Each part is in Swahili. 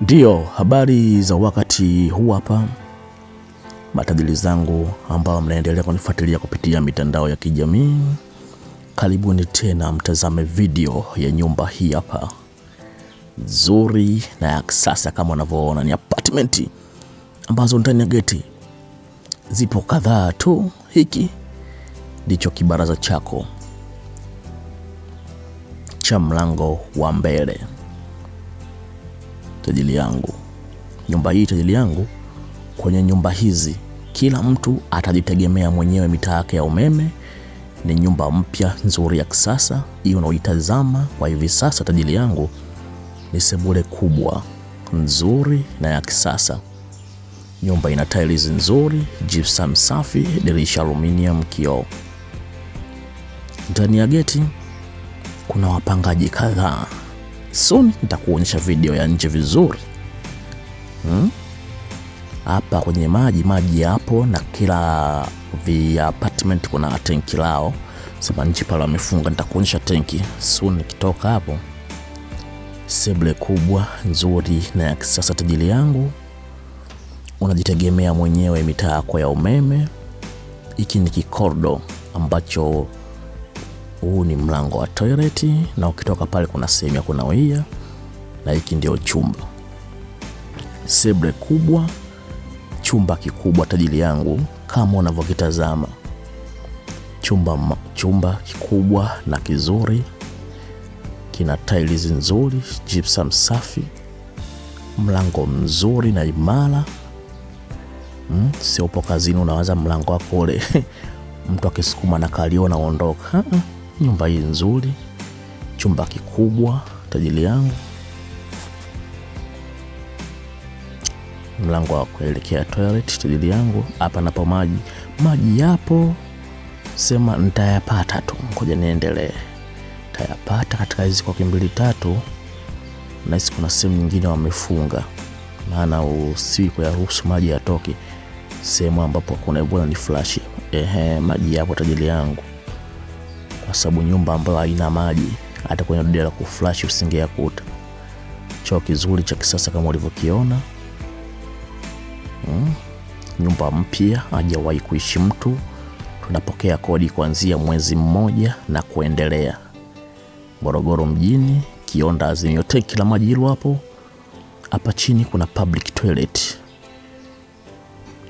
Ndiyo, habari za wakati huu hapa, matajiri zangu ambao mnaendelea kunifuatilia kupitia mitandao ya kijamii. Karibuni tena mtazame video ya nyumba hii hapa nzuri na ya kisasa. Kama unavyoona ni apartment ambazo ndani ya geti zipo kadhaa tu. Hiki ndicho kibaraza chako cha mlango wa mbele. Tajiri yangu, nyumba hii tajiri yangu, kwenye nyumba hizi kila mtu atajitegemea mwenyewe. Mitaa yake ya umeme ni nyumba mpya nzuri ya kisasa. Hiyo unaoitazama kwa hivi sasa tajiri yangu ni sebule kubwa nzuri na ya kisasa. Nyumba ina tiles nzuri, gypsum safi, dirisha aluminium, kioo. Ndani ya geti kuna wapangaji kadhaa. Soon nitakuonyesha video ya nje vizuri. Hapa kwenye maji hapo, na kila apartment kuna tenki lao. Sema nje pale wamefunga, nitakuonyesha tenki soon nikitoka hapo. Sebule kubwa nzuri na ya kisasa tajiri yangu, unajitegemea mwenyewe mitaa yako ya umeme. Hiki ni kikordo ambacho huu ni mlango wa toilet, na ukitoka pale kuna sehemu ya kunawia, na hiki ndio chumba. Sebule kubwa, chumba kikubwa tajiri yangu kama unavyokitazama. Chumba kikubwa na kizuri, kina tiles nzuri, gypsum safi, mlango mzuri na imara. Sio upo kazini unawaza mlango wako ule mtu akisukuma na kalio na ondoka. Nyumba hii nzuri, chumba kikubwa tajiri yangu, mlango wa kuelekea toilet tajiri yangu. Hapa napo maji yapo, sema nitayapata tu, ngoja niendelee. Nitayapata katika hizi kwa kimbili tatu, na hizi kuna sehemu nyingine wamefunga, maana usiku ya ruhusu maji yatoke sehemu ambapo kuna bwana ni flash. Maji yapo tajiri yangu, kwa sababu nyumba ambayo haina maji hata kwenye dude la kuflash usingeyakuta. Choo kizuri cha kisasa kama ulivyokiona. Nyumba mpya, hajawahi kuishi mtu. Tunapokea kodi kuanzia mwezi mmoja na kuendelea. Morogoro mjini, Kionda Azimio. Tenki la maji hilo hapo. Hapa chini kuna public toilet.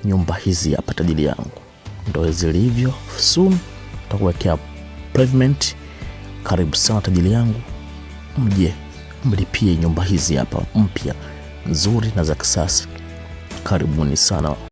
Nyumba hizi hapa tajiri yangu ndio zilivyo. Soon tutakuwekea pavement. Karibu sana tajiri yangu, mje mlipie nyumba hizi hapa mpya nzuri na za kisasa. Karibuni sana.